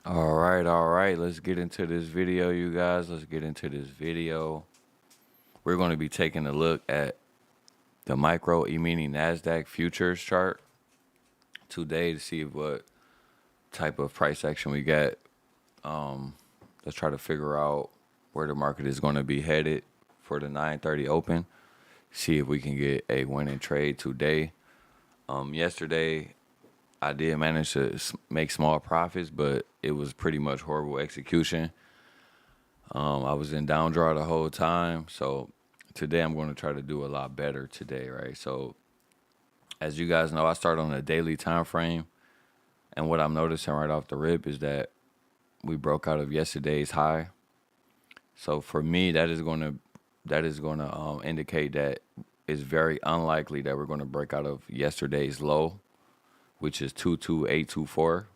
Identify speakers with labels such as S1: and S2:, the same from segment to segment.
S1: All right. Let's get into this video, you guys. Let's get into this video. We're going to be taking a look at the micro E-mini NASDAQ futures chart today to see what type of price action we get. Let's try to figure out where the market is going to be headed for the 9:30 open. See if we can get a winning trade today. Yesterday, I did manage to make small profits, but it was pretty much horrible execution. I was in down draw the whole time, so today I'm going to try to do a lot better today, right? So as you guys know, I start on a daily time frame, and what I'm noticing right off the rip is that we broke out of yesterday's high. So for me, that is going to indicate that it's very unlikely that we're going to break out of yesterday's low, which is 22824.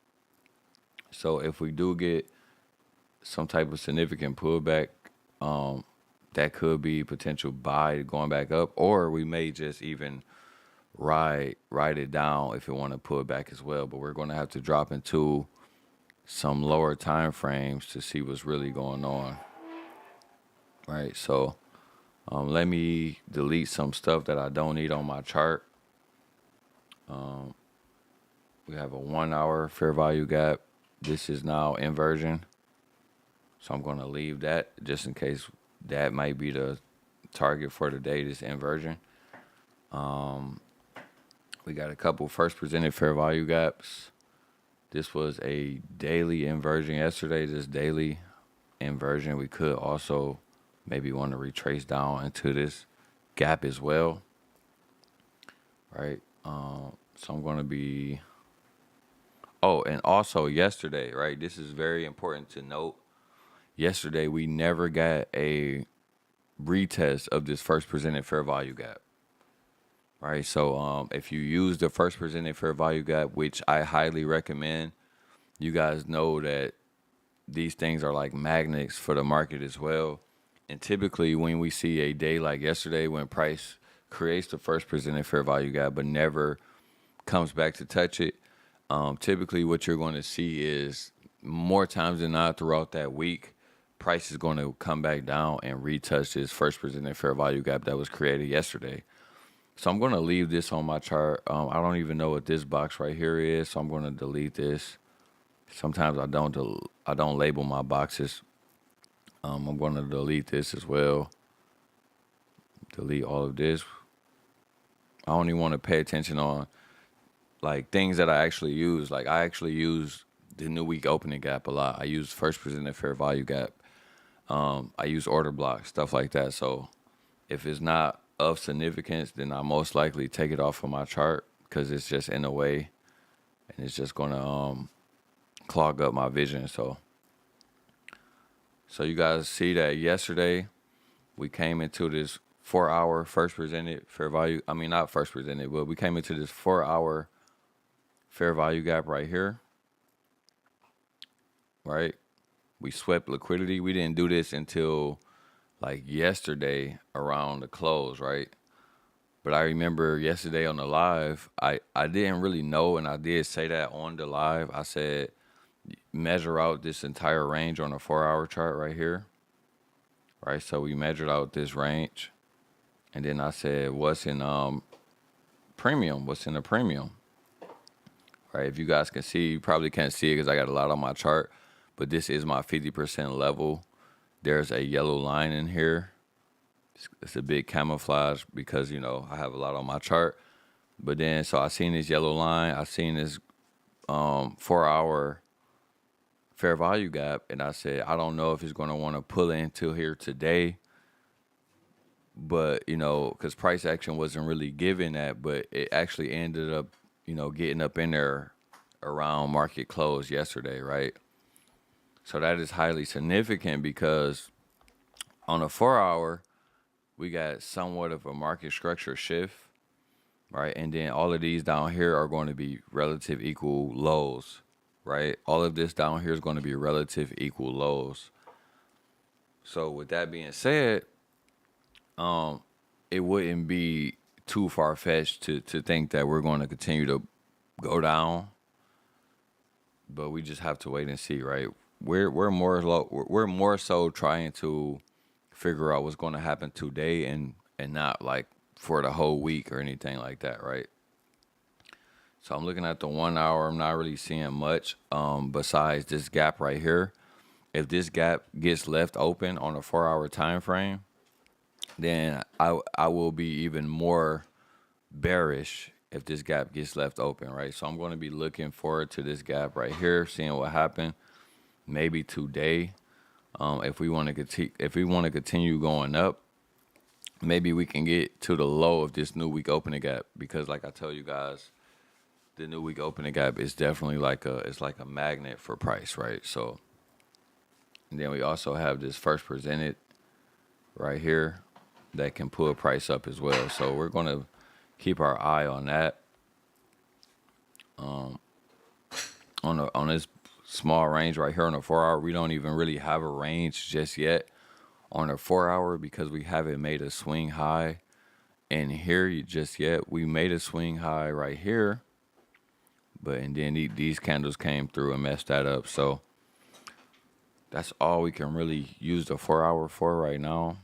S1: So if we do get some type of significant pullback, that could be potential buy going back up, or we may just even ride it down if it want to pull back as well. But we're going to have to drop into some lower time frames to see what's really going on, right? So let me delete some stuff that I don't need on my chart. We have a 1 hour fair value gap. This is now inversion. So I'm going to leave that just in case that might be the target for the day, this inversion. We got a couple first presented fair value gaps. This was a daily inversion yesterday. This daily inversion, we could also maybe want to retrace down into this gap as well, right? So I'm going to be... Oh, and also yesterday, right? This is very important to note. Yesterday, we never got a retest of this first presented fair value gap, right? So if you use the first presented fair value gap, which I highly recommend, you guys know that these things are like magnets for the market as well. And typically when we see a day like yesterday when price creates the first presented fair value gap but never comes back to touch it, typically what you're going to see is more times than not throughout that week, price is going to come back down and retouch this first presented fair value gap that was created yesterday. So I'm going to leave this on my chart. I don't even know what this box right here is, so I'm going to delete this. Sometimes I don't label my boxes. I'm going to delete this as well. Delete all of this. I only want to pay attention on like things that I actually use. Like I actually use the new week opening gap a lot. I use first presented fair value gap. I use order block, stuff like that. So if it's not of significance, then I most likely take it off of my chart because it's just in the way and it's just going to clog up my vision. So you guys see that yesterday we came into this 4 hour first presented fair value. I mean, not first presented, but we came into this 4 hour fair value gap right here, right? We swept liquidity. We didn't do this until like yesterday around the close, right? But I remember yesterday on the live, I didn't really know, and I did say that on the live. I said, measure out this entire range on a 4 hour chart right here, right? So we measured out this range, and then I said, what's in premium? What's in the premium? Right, if you guys can see, you probably can't see it because I got a lot on my chart, but this is my 50% level. There's a yellow line in here. It's a big camouflage because, you know, I have a lot on my chart. But then, so I seen this yellow line. I seen this 4 hour fair value gap, and I said, I don't know if it's going to want to pull into here today. But, you know, because price action wasn't really given that, but it actually ended up, you know, getting up in there around market close yesterday, right? So that is highly significant because on a 4 hour, we got somewhat of a market structure shift, right? And then all of these down here are going to be relative equal lows, right? All of this down here is going to be relative equal lows. So with that being said, it wouldn't be too far-fetched to think that we're going to continue to go down but we just have to wait and see, right? We're more so trying to figure out what's going to happen today and not like for the whole week or anything like that, right? So I'm looking at the 1 hour. I'm not really seeing much besides this gap right here. If this gap gets left open on a 4 hour time frame, then I will be even more bearish if this gap gets left open, right? So I'm going to be looking forward to this gap right here, seeing what happened. Maybe today, if we want to continue going up, maybe we can get to the low of this new week opening gap, because like I tell you guys, the new week opening gap is definitely like a magnet for price, right? So and then we also have this first presented right here that can pull price up as well. So we're going to keep our eye on that. On this small range right here on the 4 hour, we don't even really have a range just yet on a 4 hour because we haven't made a swing high in here just yet. We made a swing high right here, and then these candles came through and messed that up. So that's all we can really use the 4 hour for right now.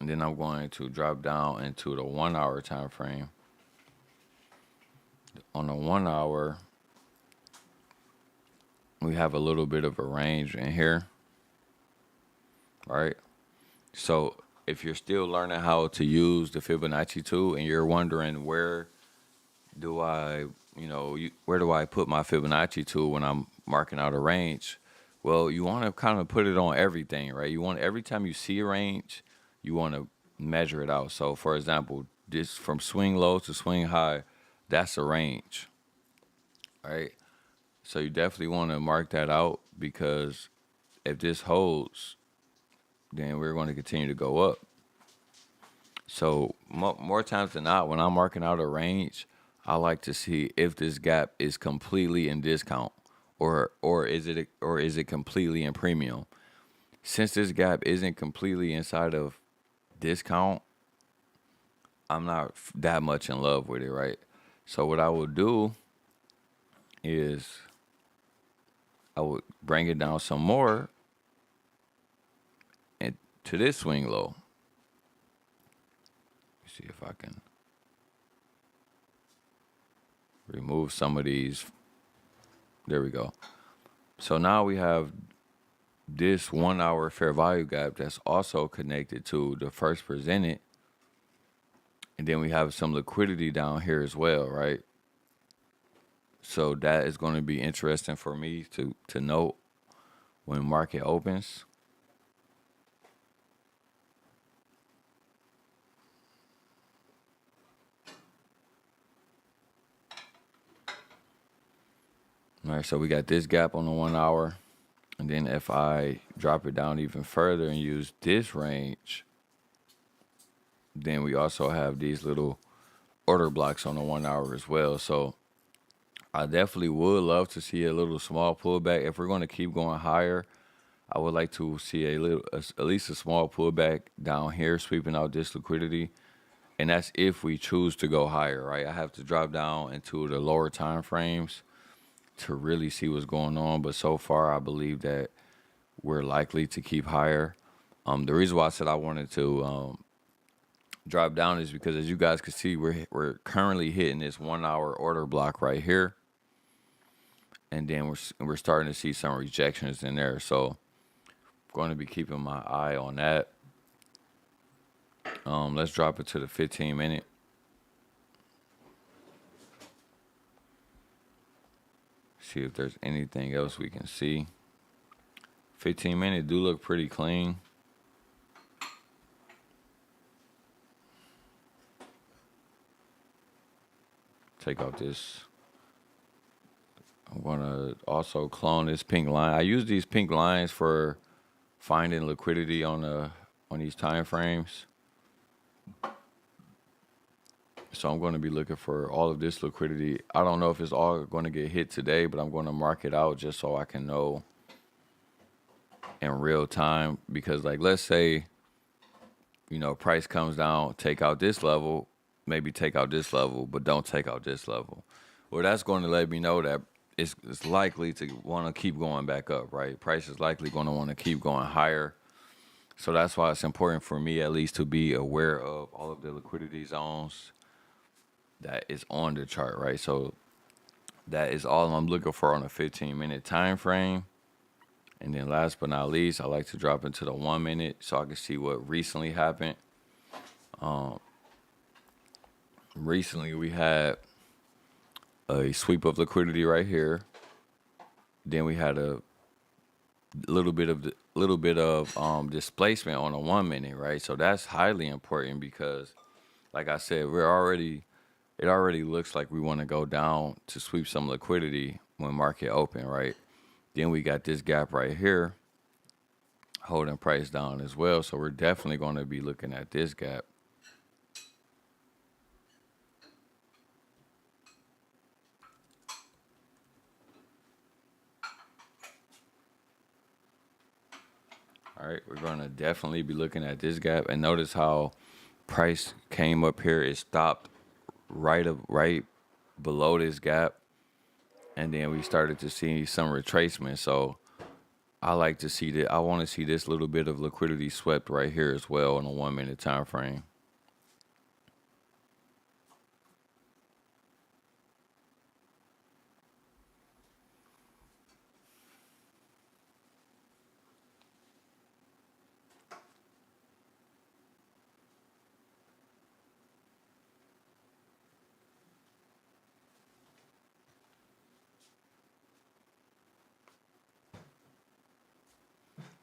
S1: And then I'm going to drop down into the 1 hour time frame. On the 1 hour, we have a little bit of a range in here, right? So if you're still learning how to use the Fibonacci tool and you're wondering where do I put my Fibonacci tool when I'm marking out a range? Well, you want to kind of put it on everything, right? You want every time you see a range, you want to measure it out. So for example, this from swing low to swing high, that's a range, right? So you definitely want to mark that out, because if this holds, then we're going to continue to go up. So more times than not, when I'm marking out a range, I like to see if this gap is completely in discount, or is it completely in premium. Since this gap isn't completely inside of discount, I'm not that much in love with it, right? So what I will do is I would bring it down some more and to this swing low. See if I can remove some of these. There we go. So now we have this 1 hour fair value gap that's also connected to the first presented. And then we have some liquidity down here as well, right? So that is going to be interesting for me to note when market opens. All right, so we got this gap on the 1 hour. And then if I drop it down even further and use this range, then we also have these little order blocks on the 1 hour as well. So I definitely would love to see a little small pullback. If we're going to keep going higher, I would like to see at least a small pullback down here, sweeping out this liquidity. And that's if we choose to go higher, right? I have to drop down into the lower time frames to really see what's going on. But so far, I believe that we're likely to keep higher. The reason why I said I wanted to drop down is because, as you guys can see, we're currently hitting this 1 hour order block right here. And then we're starting to see some rejections in there. So I'm going to be keeping my eye on that. Let's drop it to the 15-minute. See if there's anything else we can see. 15-minute do look pretty clean. Take out this. I'm gonna also clone this pink line. I use these pink lines for finding liquidity on these time frames. So I'm going to be looking for all of this liquidity. I don't know if it's all going to get hit today, but I'm going to mark it out just so I can know in real time. Because, like, let's say, price comes down, take out this level, maybe take out this level, but don't take out this level. Well, that's going to let me know that it's likely to want to keep going back up, right? Price is likely going to want to keep going higher. So that's why it's important for me at least to be aware of all of the liquidity zones that is on the chart, right? So that is all I'm looking for on a 15-minute time frame. And then last but not least, I like to drop into the 1 minute so I can see what recently happened. Recently we had a sweep of liquidity right here. Then we had a little bit of displacement on a 1 minute, right? So that's highly important because, like I said, it already looks like we want to go down to sweep some liquidity when market open, right? Then we got this gap right here holding price down as well. So we're definitely going to be looking at this gap. All right, we're going to definitely be looking at this gap, and notice how price came up here. It stopped right below this gap, and then we started to see some retracement. So I like to see that. I want to see this little bit of liquidity swept right here as well on a 1 minute time frame.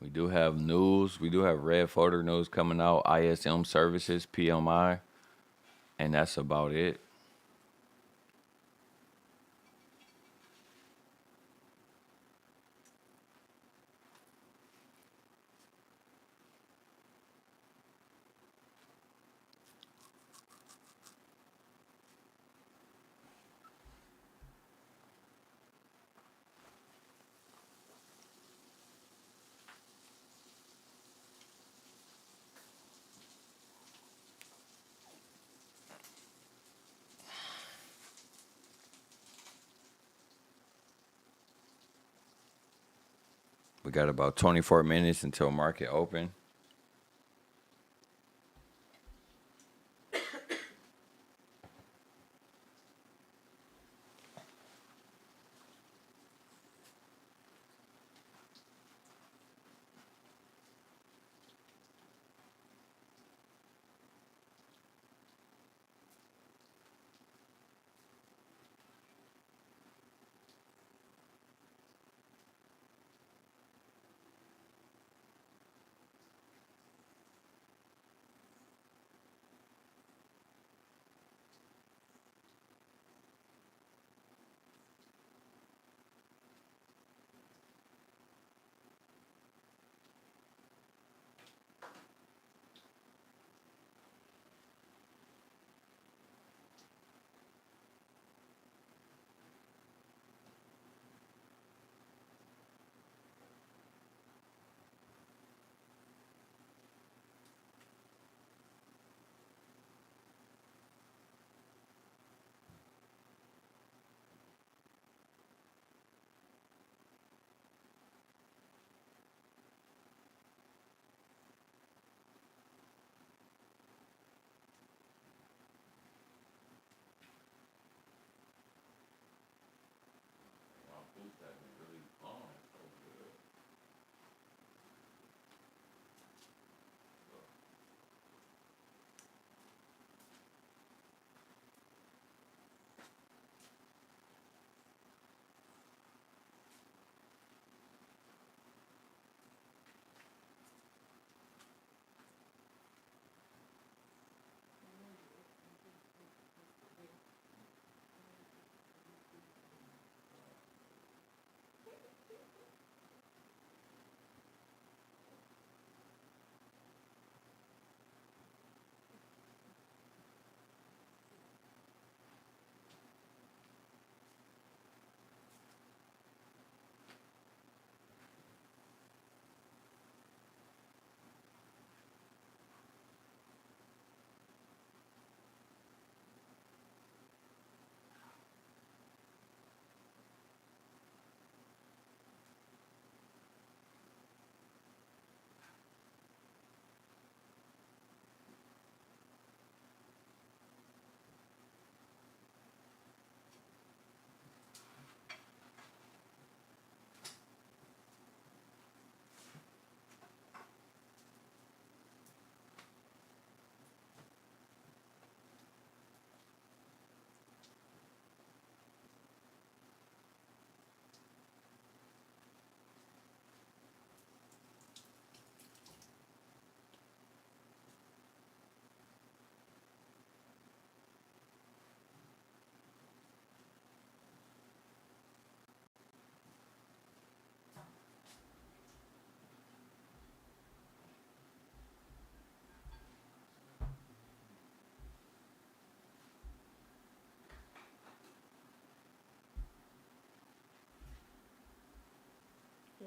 S1: We do have news. We do have red folder news coming out, ISM services, PMI, and that's about it. We got about 24 minutes until market open.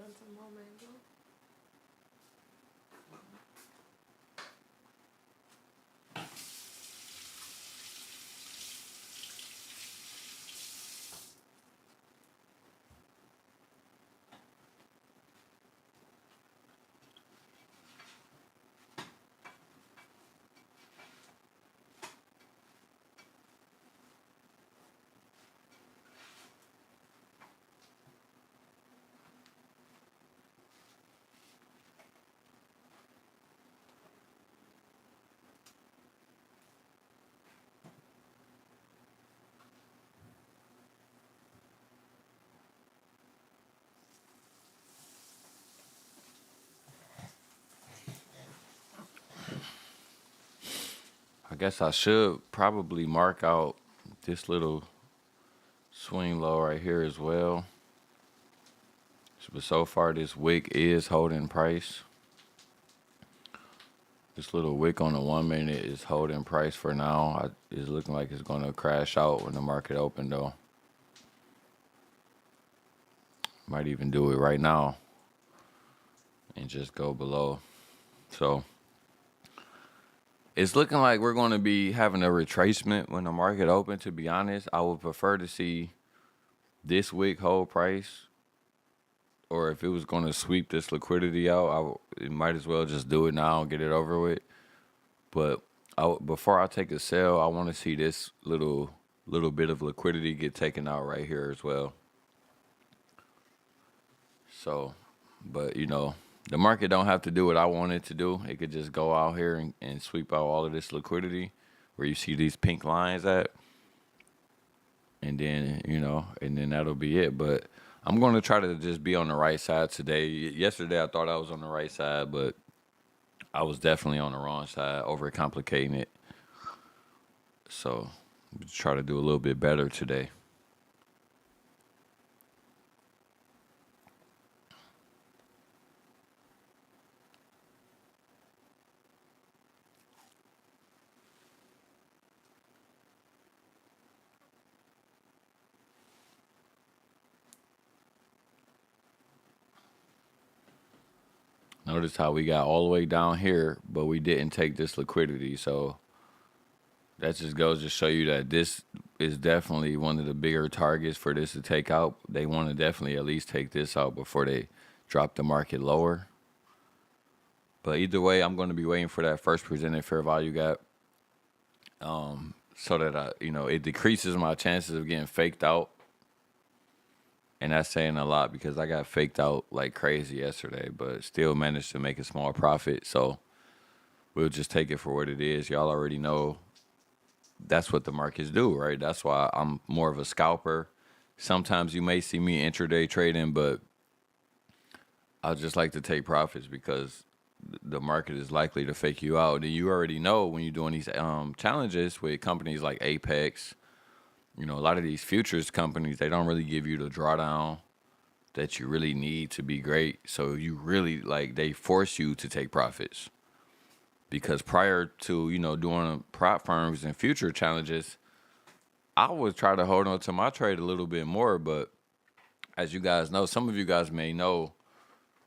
S2: on some more mango.
S1: I guess I should probably mark out this little swing low right here as well. But so far, this wick is holding price. This little wick on the 1 minute is holding price for now. It's looking like it's going to crash out when the market open, though. Might even do it right now and just go below. So it's looking like we're going to be having a retracement when the market open. To be honest, I would prefer to see this wick hold price, or if it was going to sweep this liquidity out, it might as well just do it now and get it over with. But before I take a sell, I want to see this little bit of liquidity get taken out right here as well. So, but the market don't have to do what I want it to do. It could just go out here and sweep out all of this liquidity where you see these pink lines at. And then, and then that'll be it. But I'm going to try to just be on the right side today. Yesterday, I thought I was on the right side, but I was definitely on the wrong side, overcomplicating it. So, try to do a little bit better today. Notice how we got all the way down here, but we didn't take this liquidity. So that just goes to show you that this is definitely one of the bigger targets for this to take out. They want to definitely at least take this out before they drop the market lower. But either way, I'm going to be waiting for that first presented fair value gap, so that it decreases my chances of getting faked out. And that's saying a lot because I got faked out like crazy yesterday, but still managed to make a small profit. So we'll just take it for what it is. Y'all already know that's what the markets do, right? That's why I'm more of a scalper. Sometimes you may see me intraday trading, but I just like to take profits because the market is likely to fake you out. And you already know when you're doing these challenges with companies like Apex, a lot of these futures companies, they don't really give you the drawdown that you really need to be great. So you really, they force you to take profits. Because prior to, doing prop firms and future challenges, I would try to hold on to my trade a little bit more. But as you guys know, some of you guys may know,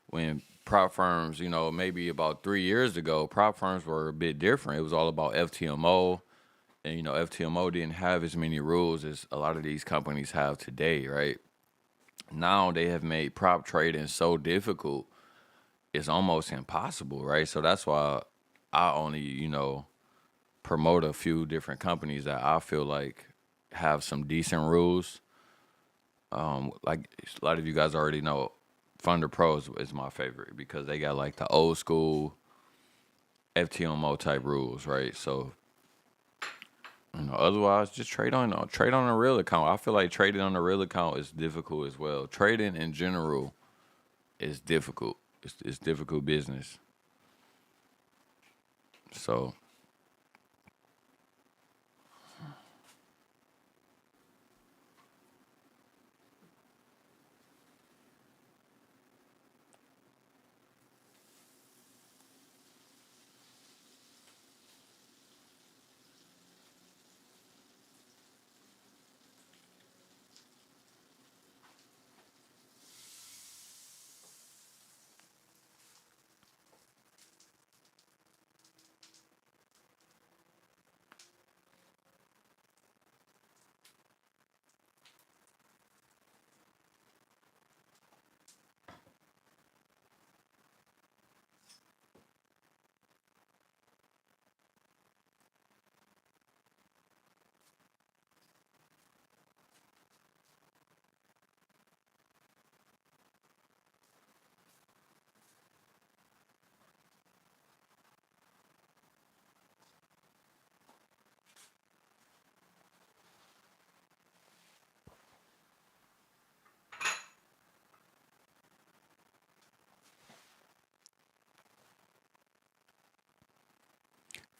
S1: when prop firms, maybe about 3 years ago, prop firms were a bit different. It was all about FTMO. And, FTMO didn't have as many rules as a lot of these companies have today, right? Now they have made prop trading so difficult, it's almost impossible, right? So that's why I only, promote a few different companies that I feel like have some decent rules. Like a lot of you guys already know, Thunder Pros is my favorite because they got like the old school FTMO type rules, right? So otherwise, just trade on a real account. I feel like trading on a real account is difficult as well. Trading in general is difficult. It's difficult business. So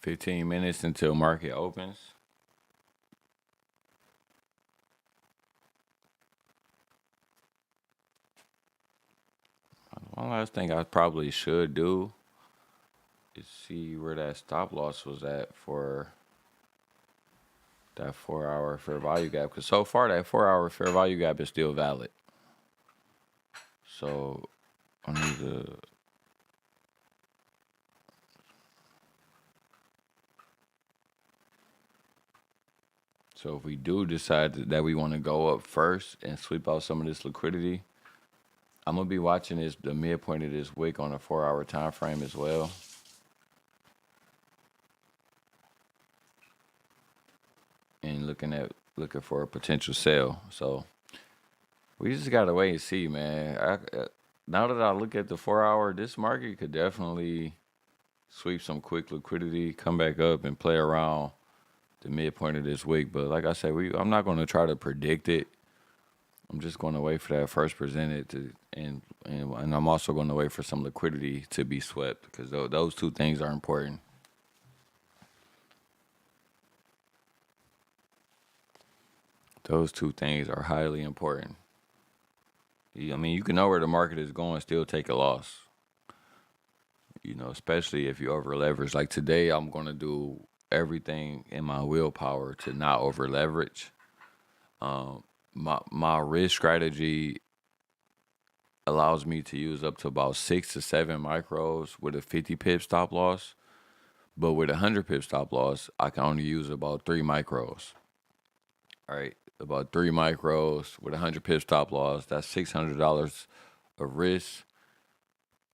S1: 15 minutes until market opens. One last thing I probably should do is see where that stop loss was at for that 4-hour fair value gap. Because so far, that 4-hour fair value gap is still valid. So I need to. So if we do decide that we want to go up first and sweep out some of this liquidity, I'm gonna be watching the midpoint of this wick on a 4-hour time frame as well. And looking for a potential sale. So we just gotta wait and see, man. Now that I look at the 4-hour, this market could definitely sweep some quick liquidity, come back up and play around the midpoint of this week. But like I said, I'm not going to try to predict it. I'm just going to wait for that first presented and I'm also going to wait for some liquidity to be swept because those two things are important. Those two things are highly important. I mean, you can know where the market is going, still take a loss. Especially if you over leverage. Like today, I'm going to do everything in my willpower to not over leverage. My risk strategy allows me to use up to about 6 to 7 micros with a 50 pip stop loss. But with a 100 pip stop loss, I can only use about 3 micros. All right, about 3 micros with a 100 pip stop loss. That's $600 of risk.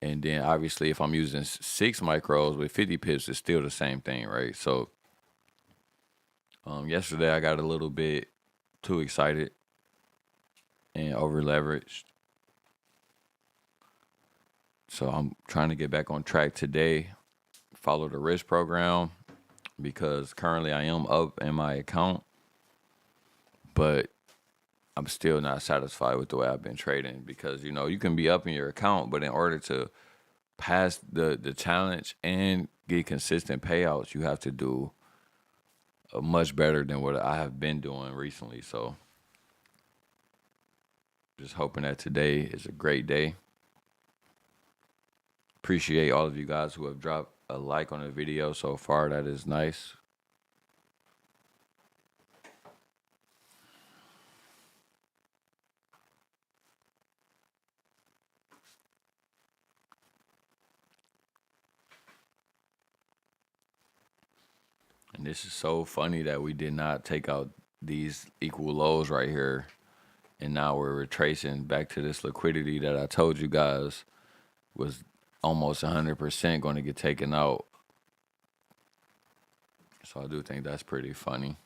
S1: And then obviously if I'm using 6 micros with 50 pips, it's still the same thing, right? So yesterday I got a little bit too excited and over leveraged. So I'm trying to get back on track today, follow the risk program because currently I am up in my account, but I'm still not satisfied with the way I've been trading because, you can be up in your account, but in order to pass the challenge and get consistent payouts, you have to do much better than what I have been doing recently. So just hoping that today is a great day. Appreciate all of you guys who have dropped a like on the video so far. That is nice. And this is so funny that we did not take out these equal lows right here. And now we're retracing back to this liquidity that I told you guys was almost 100% going to get taken out. So I do think that's pretty funny.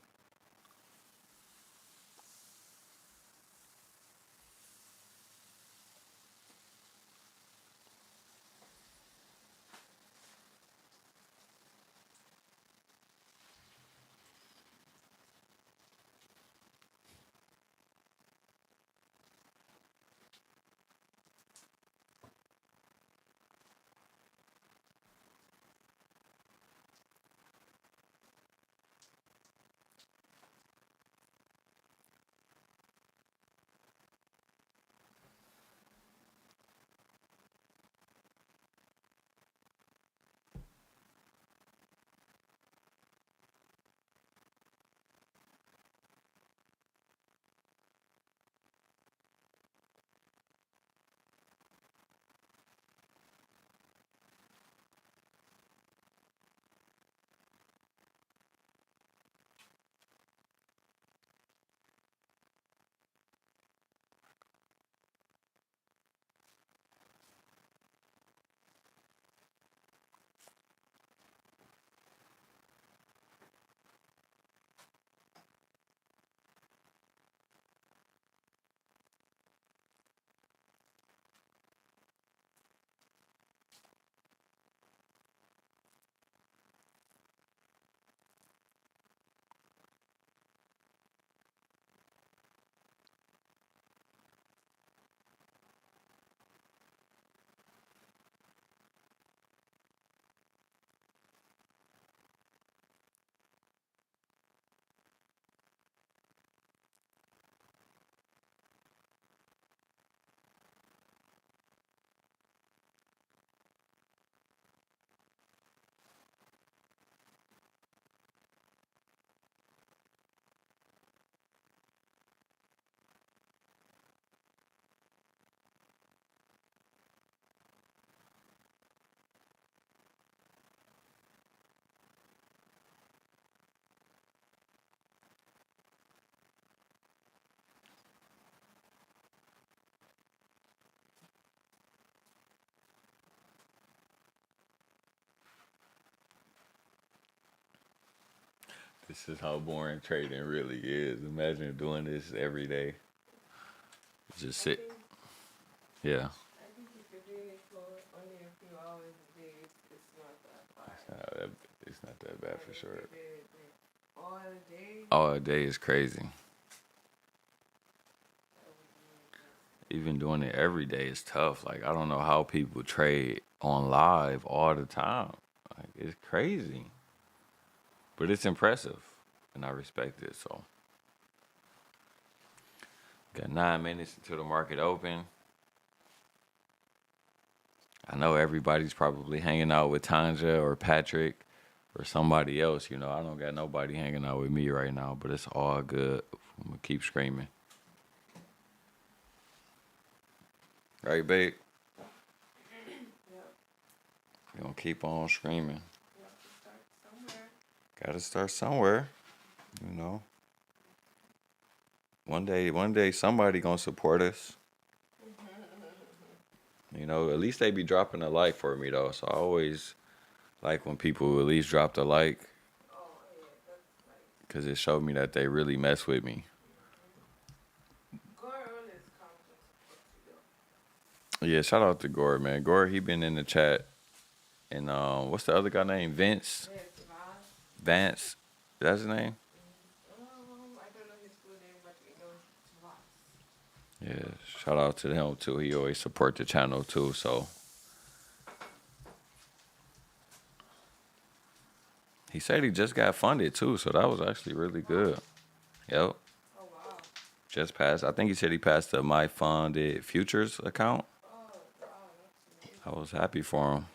S1: This is how boring trading really is. Imagine doing this every day. Just sit. Yeah.
S2: I think if you're doing it for only a few hours a day, it's not that bad.
S1: It's not that bad for sure.
S2: All day.
S1: All a day is crazy. Even doing it every day is tough. Like, I don't know how people trade on live all the time. Like, it's crazy. But it's impressive, and I respect it. So, got 9 minutes until the market open. I know everybody's probably hanging out with Tanja or Patrick or somebody else. You know, I don't got nobody hanging out with me right now, but it's all good. I'm going to keep screaming. Right, babe?
S2: Yep.
S1: We're going to keep on screaming.
S2: You have to start somewhere.
S1: Got to start somewhere, you know. One day somebody going to support us. You know, at least they be dropping a like for me, though. So I always like when people at least drop the like.
S2: Oh, yeah, that's nice.
S1: Because it showed me that they really mess with me.
S2: Gore always comes and supports you, though.
S1: Yeah, shout out to Gore, man. Gore, he been in the chat. And what's the other guy name? Vince?
S2: Yes,
S1: Vance. That's his name?
S2: I don't know his full name, but we know it's Vance.
S1: Yeah, shout out to him, too. He always support the channel, too, so. He said he just got funded, too, so that was actually really good. Yep.
S2: Oh, wow.
S1: Just passed. I think he said he passed the My Funded Futures account.
S2: Oh, wow, that's amazing.
S1: I was happy for him.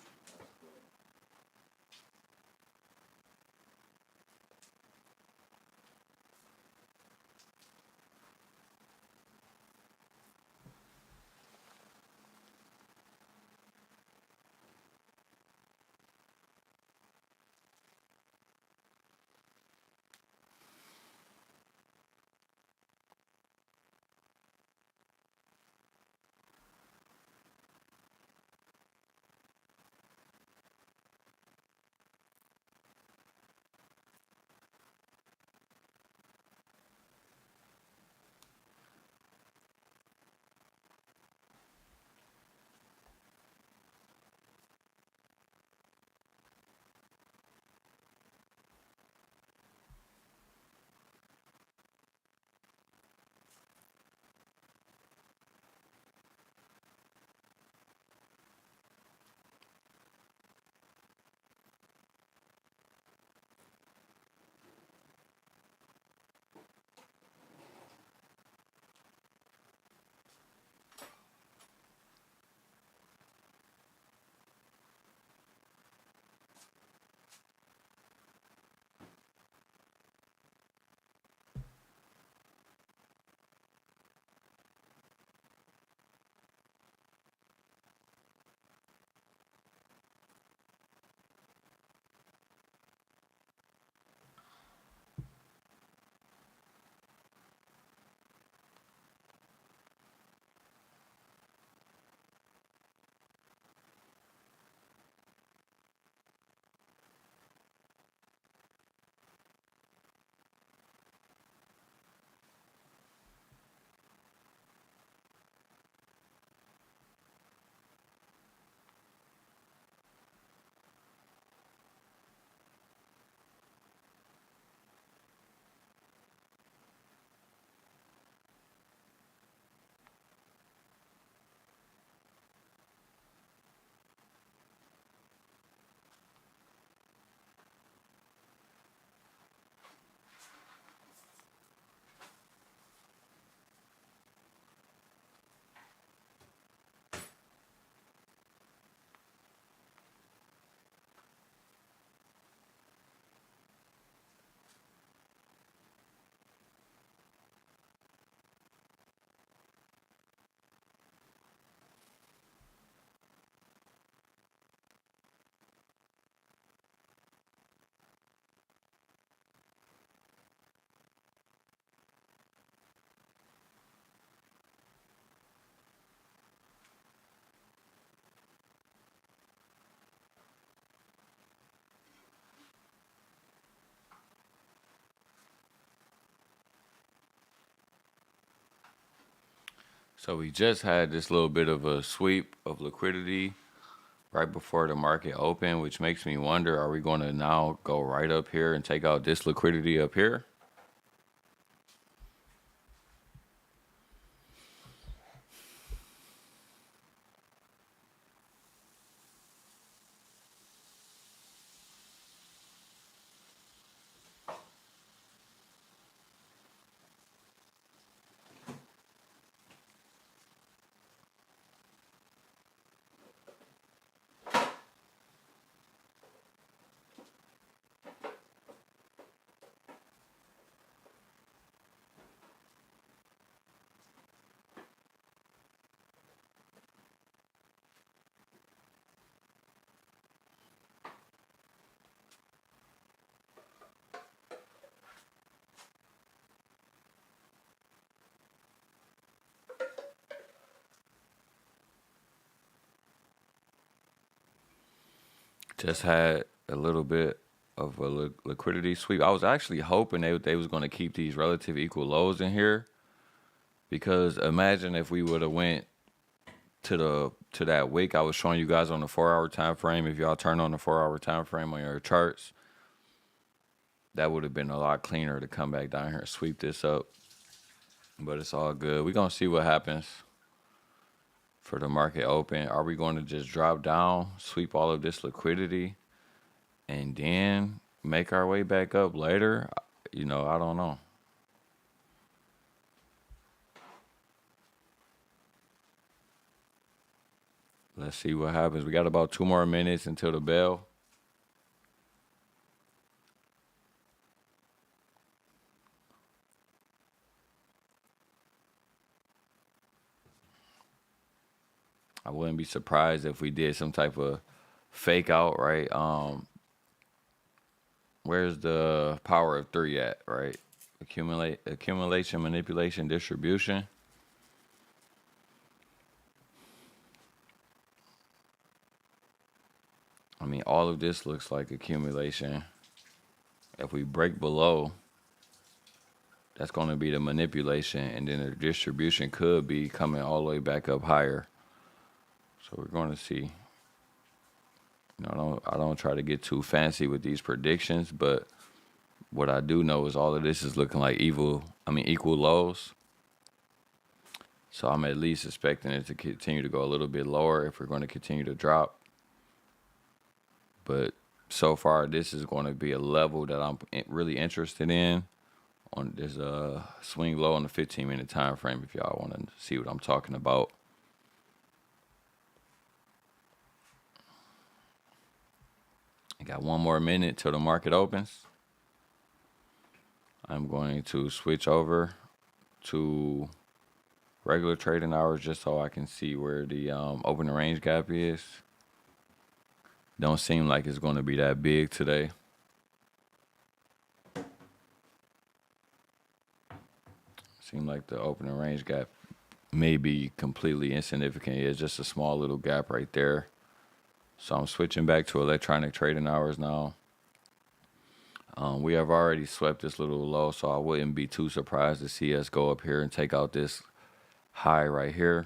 S1: So we just had this little bit of a sweep of liquidity right before the market opened, which makes me wonder, are we going to now go right up here and take out this liquidity up here? Just had a little bit of a liquidity sweep. I was actually hoping they was going to keep these relative equal lows in here, because imagine if we would have went to that wick I was showing you guys on the 4-hour time frame. If y'all turn on the 4-hour time frame on your charts, that would have been a lot cleaner to come back down here and sweep this up. But it's all good. We're going to see what happens for the market open. Are we going to just drop down, sweep all of this liquidity, and then make our way back up later? I don't know. Let's see what happens. We got about 2 more minutes until the bell. I wouldn't be surprised if we did some type of fake out, right? Where's the power of 3 at, right? Accumulation, manipulation, distribution. I mean, all of this looks like accumulation. If we break below, that's going to be the manipulation, and then the distribution could be coming all the way back up higher. So we're going to see. I don't try to get too fancy with these predictions, but what I do know is all of this is looking like equal lows. So I'm at least expecting it to continue to go a little bit lower if we're going to continue to drop. But so far, this is going to be a level that I'm really interested in. There's a swing low on the 15-minute time frame if y'all want to see what I'm talking about. I got 1 more minute till the market opens. I'm going to switch over to regular trading hours just so I can see where the opening range gap is. Don't seem like it's going to be that big today. Seem like the opening range gap may be completely insignificant. It's just a small little gap right there. So I'm switching back to electronic trading hours now. We have already swept this little low, so I wouldn't be too surprised to see us go up here and take out this high right here.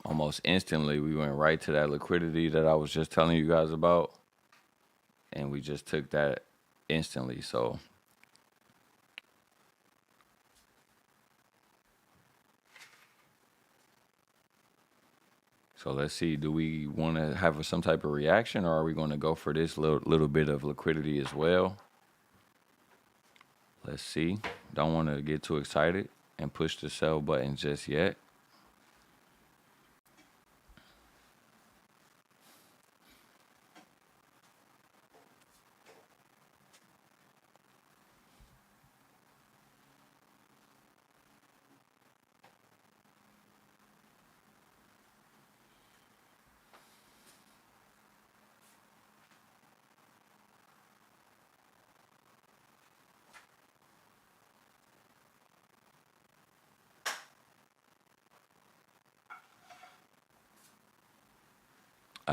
S1: Almost instantly, we went right to that liquidity that I was just telling you guys about, and we just took that instantly. So let's see, do we want to have some type of reaction, or are we going to go for this little bit of liquidity as well? Let's see. Don't want to get too excited and push the sell button just yet.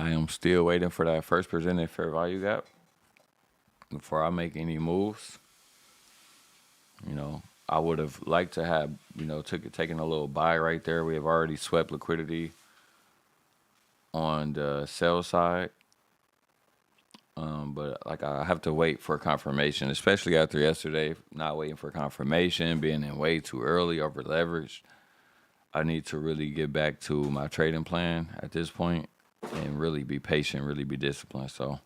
S1: I am still waiting for that first presented fair value gap before I make any moves. You know, I would have liked to have, taken a little buy right there. We have already swept liquidity on the sell side. But like I have to wait for confirmation, especially after yesterday, not waiting for confirmation, being in way too early, over leveraged. I need to really get back to my trading plan at this point and really be patient, really be disciplined. So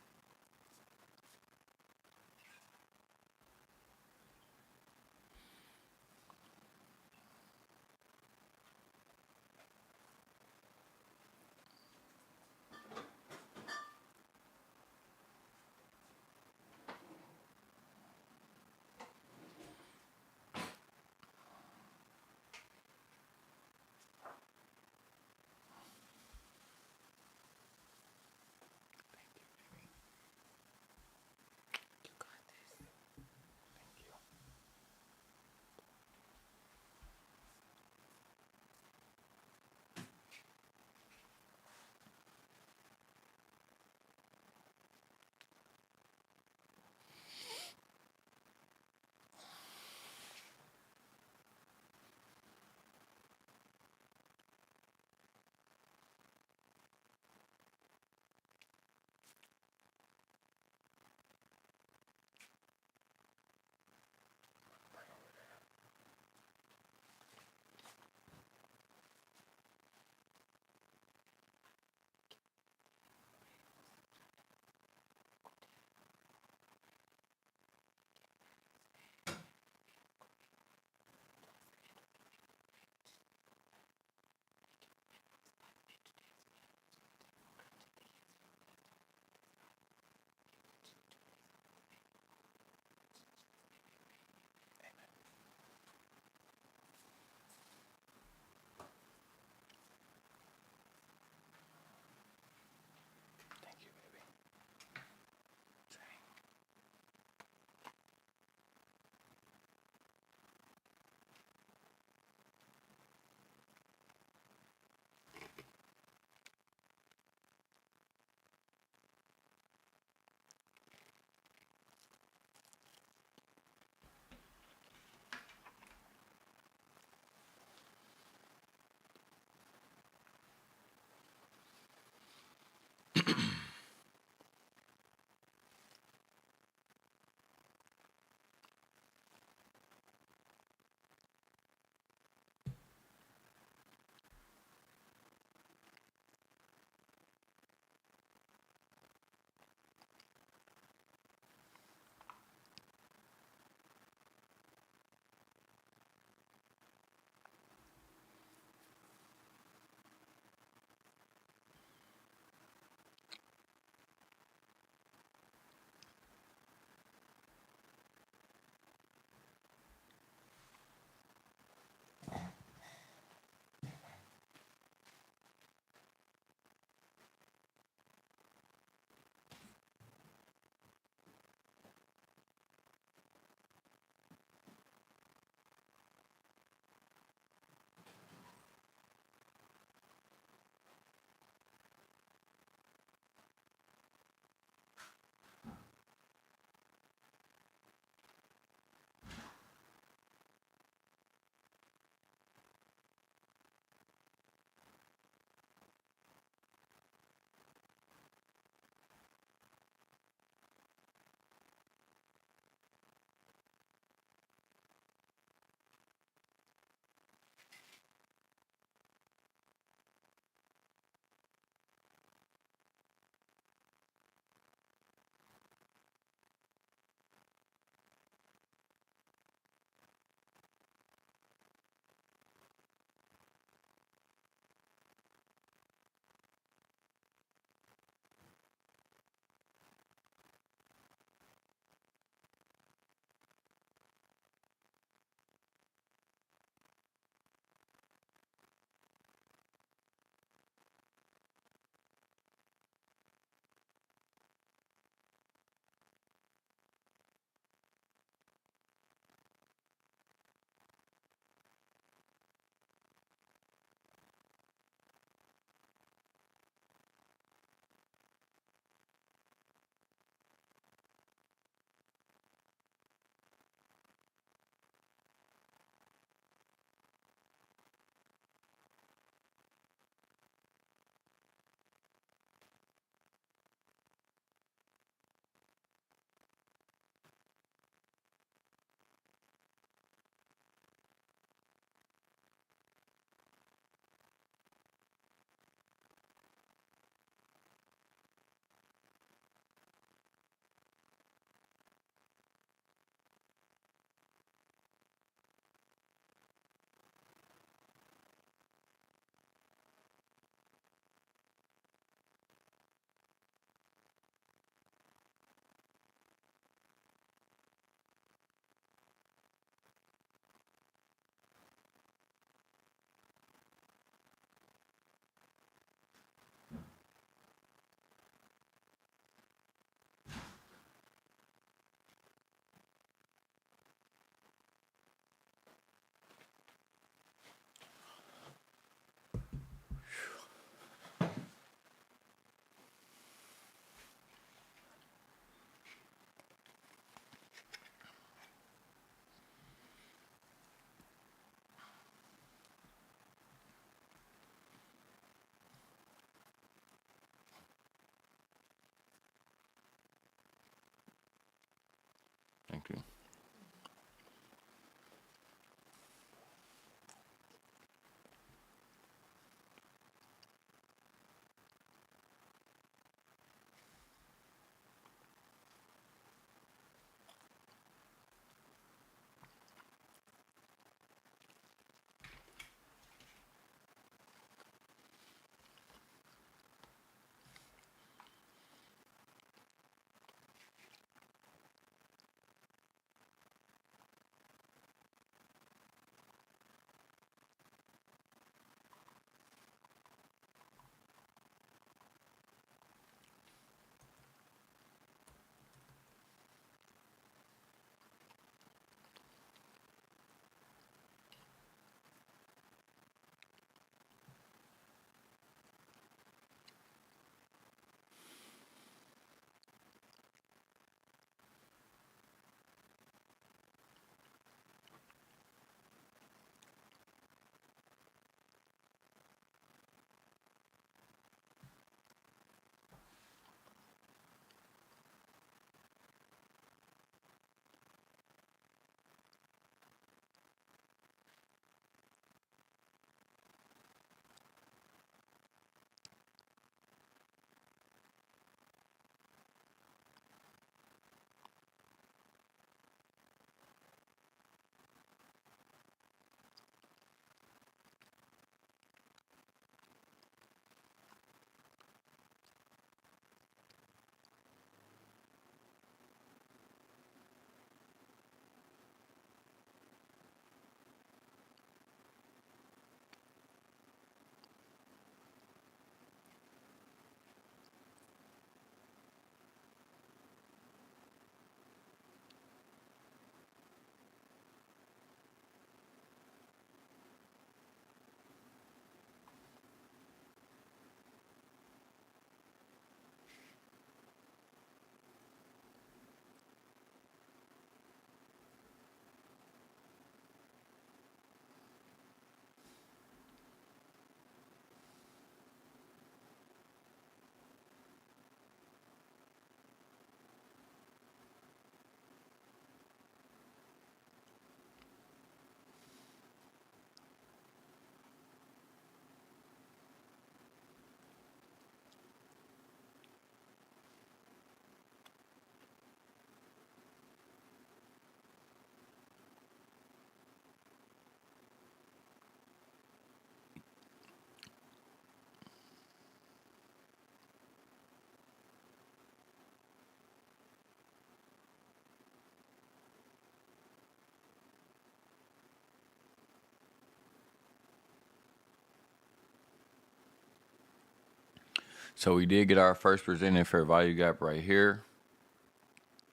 S1: So we did get our first presented fair value gap right here.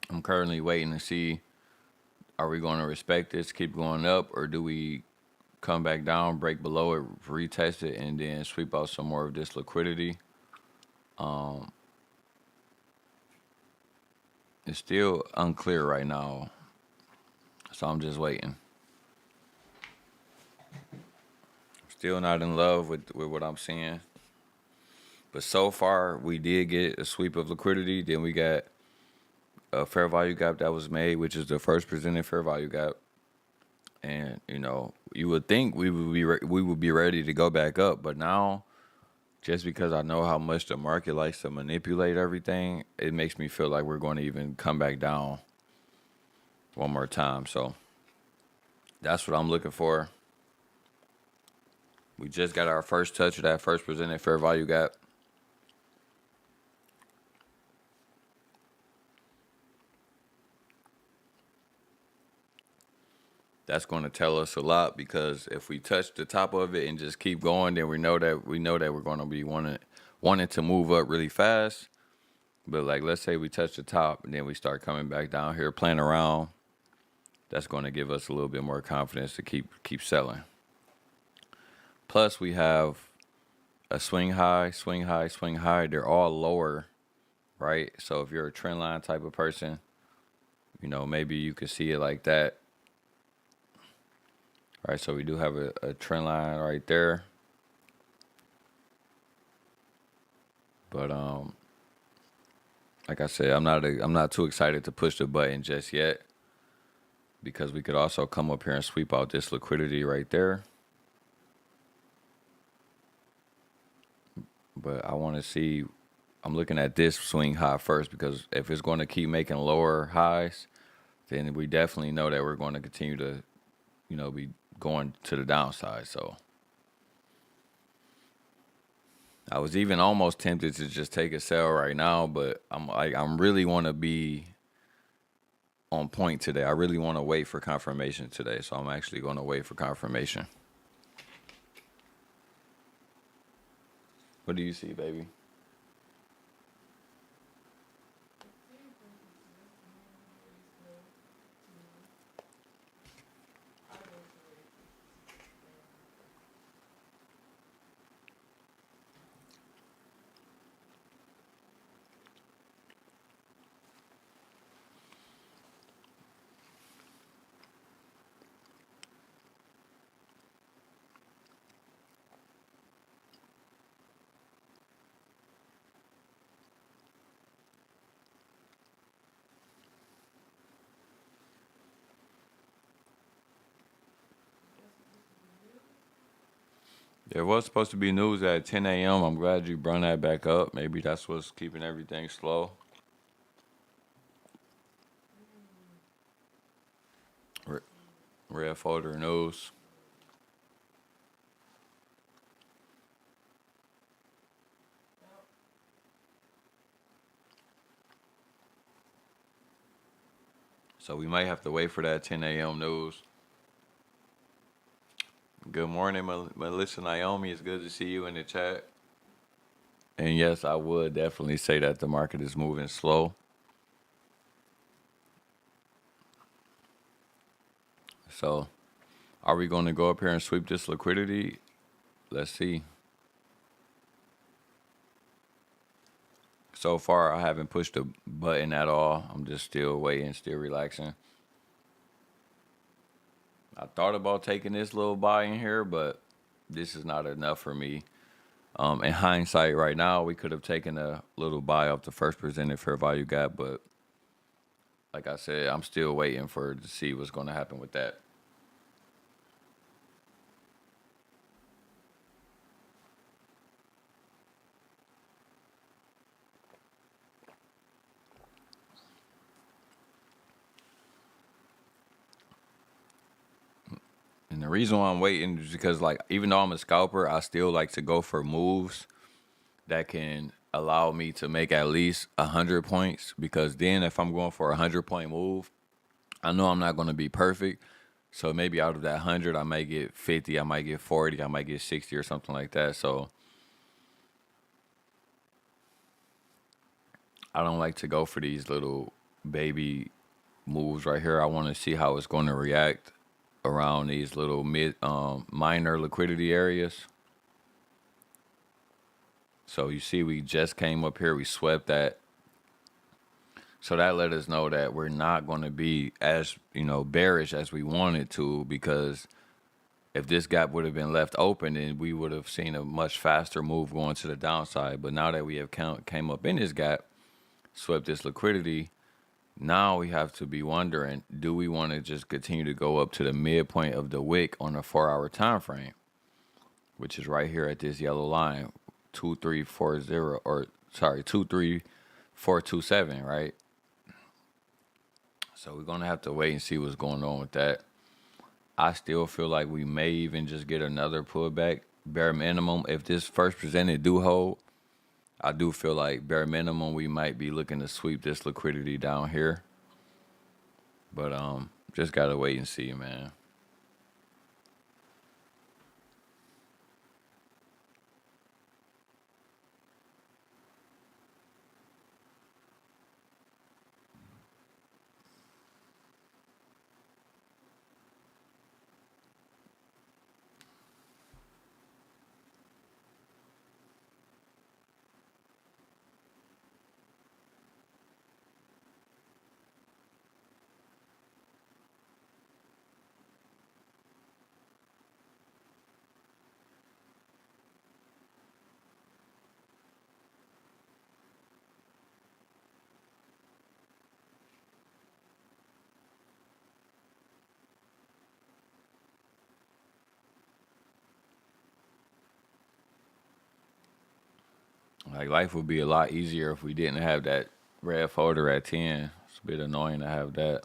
S1: I'm currently waiting to see, are we going to respect this, keep going up, or do we come back down, break below it, retest it, and then sweep out some more of this liquidity? It's still unclear right now, so I'm just waiting. Still not in love with what I'm seeing. But so far, we did get a sweep of liquidity. Then we got a fair value gap that was made, which is the first presented fair value gap. And, you know, you would think we would be ready to go back up. But now, just because I know how much the market likes to manipulate everything, it makes me feel like we're going to even come back down one more time. So that's what I'm looking for. We just got our first touch of that first presented fair value gap. That's going to tell us a lot, because if we touch the top of it and just keep going, then we know that we're going to be wanting to move up really fast. But like, let's say we touch the top and then we start coming back down here, playing around. That's going to give us a little bit more confidence to keep selling. Plus, we have a swing high, swing high, swing high. They're all lower, right? So if you're a trend line type of person, you know, maybe you could see it like that. All right, so we do have a trend line right there. But like I said, I'm not too excited to push the button just yet, because we could also come up here and sweep out this liquidity right there. But I want to see, I'm looking at this swing high first, because if it's going to keep making lower highs, then we definitely know that we're going to continue to, you know, be going to the downside. So I was even almost tempted to just take a sell right now, but I'm really want to be on point today. I really want to wait for confirmation today, so I'm actually going to wait for confirmation. What do you see, baby? There was supposed to be news at 10 a.m. I'm glad you brought that back up. Maybe that's what's keeping everything slow. Red folder news. So we might have to wait for that 10 a.m. news. Good morning, Melissa Naomi. It's good to see you in the chat. And yes, I would definitely say that the market is moving slow. So are we going to go up here and sweep this liquidity? Let's see. So far, I haven't pushed the button at all. I'm just still waiting, still relaxing. I thought about taking this little buy in here, but this is not enough for me. In hindsight, right now, we could have taken a little buy off the first presented fair value gap, but like I said, I'm still waiting to see what's going to happen with that. And the reason why I'm waiting is because, like, even though I'm a scalper, I still like to go for moves that can allow me to make at least 100 points. Because then if I'm going for a 100-point move, I know I'm not going to be perfect. So maybe out of that 100, I might get 50, I might get 40, I might get 60 or something like that. So I don't like to go for these little baby moves right here. I want to see how it's going to react around these little minor liquidity areas. So you see, we just came up here, we swept that. So that let us know that we're not going to be as, bearish as we wanted to, because if this gap would have been left open, then we would have seen a much faster move going to the downside. But now that we have came up in this gap, swept this liquidity, now we have to be wondering, do we want to just continue to go up to the midpoint of the wick on a 4-hour time frame, which is right here at this yellow line, 2340, or sorry, 23427, right? So we're gonna have to wait and see what's going on with that. I still feel like we may even just get another pullback, bare minimum. If this first presented do hold, I do feel like bare minimum we might be looking to sweep this liquidity down here. But just gotta wait and see, man. Like, life would be a lot easier if we didn't have that red folder at 10. It's a bit annoying to have that.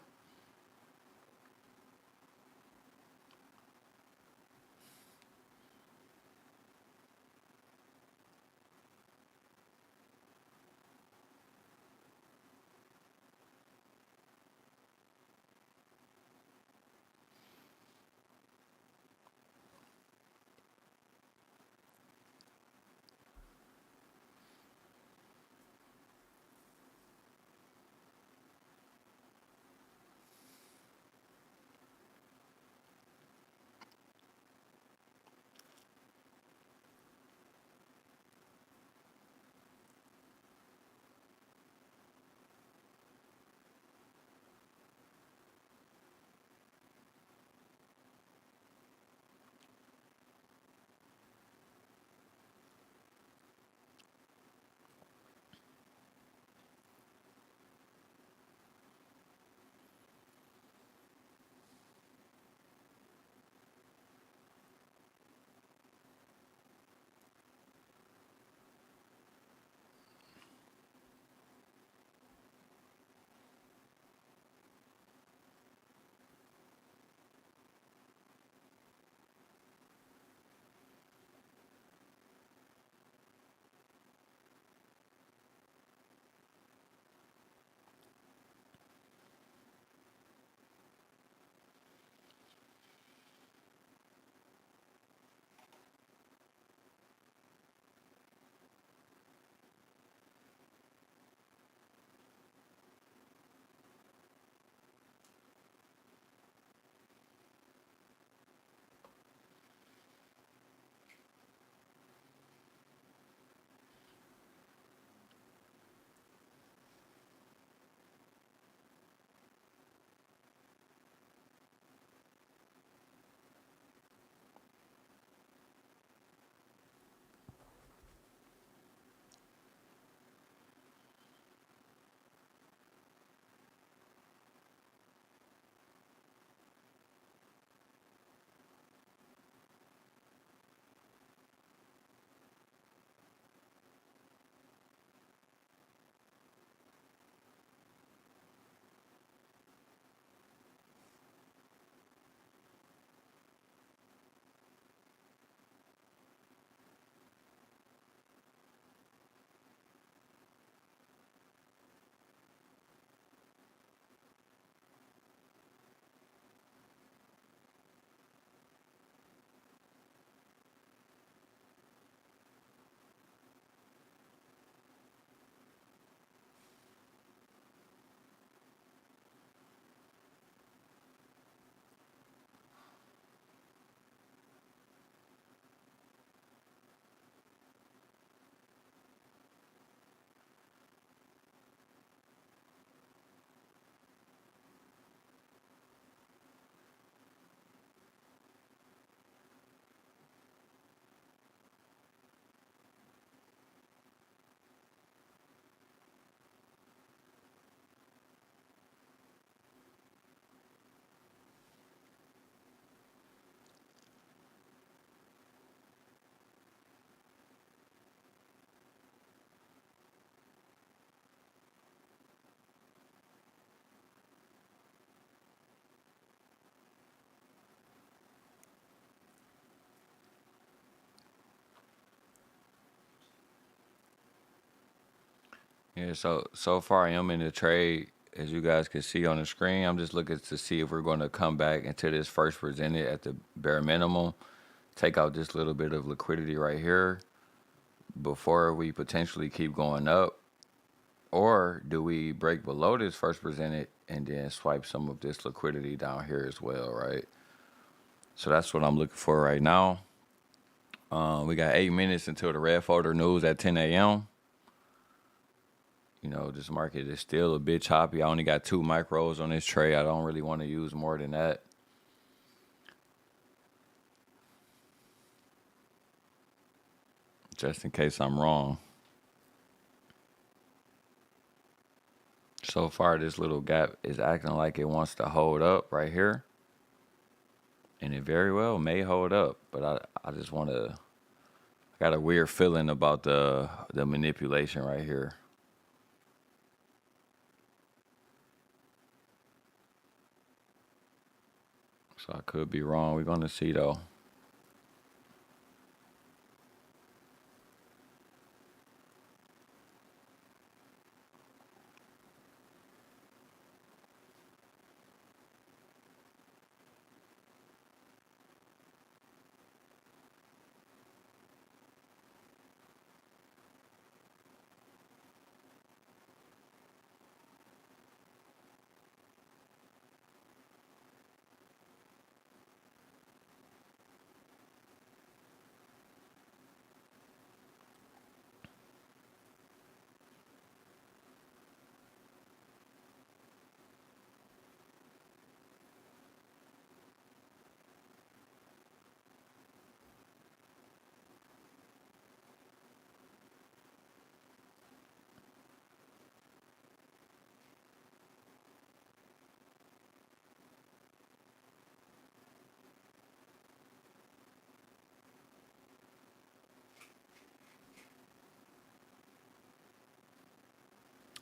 S1: Yeah, so far I am in the trade. As you guys can see on the screen, I'm just looking to see if we're going to come back into this first presented at the bare minimum, take out this little bit of liquidity right here before we potentially keep going up. Or do we break below this first presented and then swipe some of this liquidity down here as well, right? So that's what I'm looking for right now. We got 8 minutes until the red folder news at 10 a.m. You know, this market is still a bit choppy. I only got 2 micros on this trade. I don't really want to use more than that. Just in case I'm wrong. So far, this little gap is acting like it wants to hold up right here. And it very well may hold up. But I just want to... I got a weird feeling about the manipulation right here. So I could be wrong. We're going to see, though.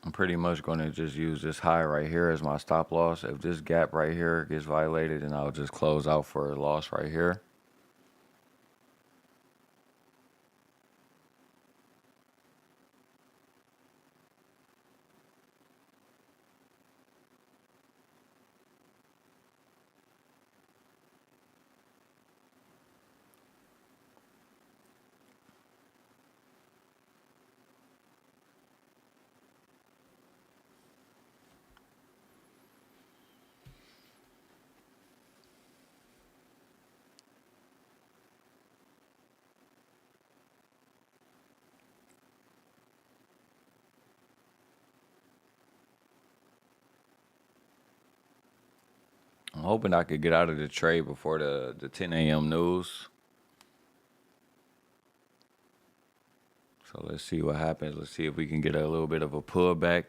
S1: I'm pretty much going to just use this high right here as my stop loss. If this gap right here gets violated, then I'll just close out for a loss right here. I'm hoping I could get out of the trade before the 10 a.m. news. So let's see what happens. Let's see if we can get a little bit of a pullback.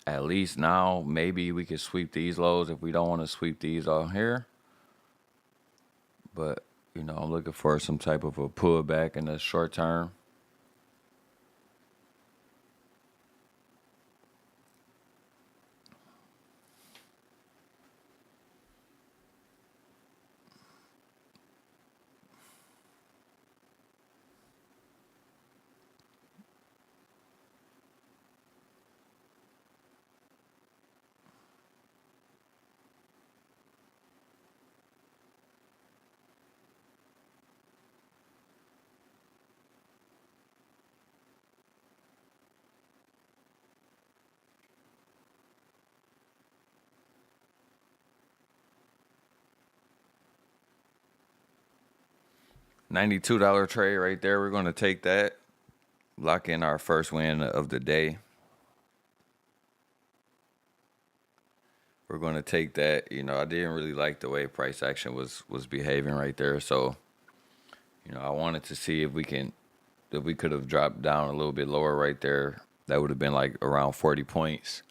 S1: At least now, maybe we could sweep these lows if we don't want to sweep these on here. But, you know, I'm looking for some type of a pullback in the short term. $92 trade right there. We're going to take that. Lock in our first win of the day. We're going to take that. You know, I didn't really like the way price action was behaving right there. So, you know, I wanted to see if we could have dropped down a little bit lower right there. That would have been like around 40 points.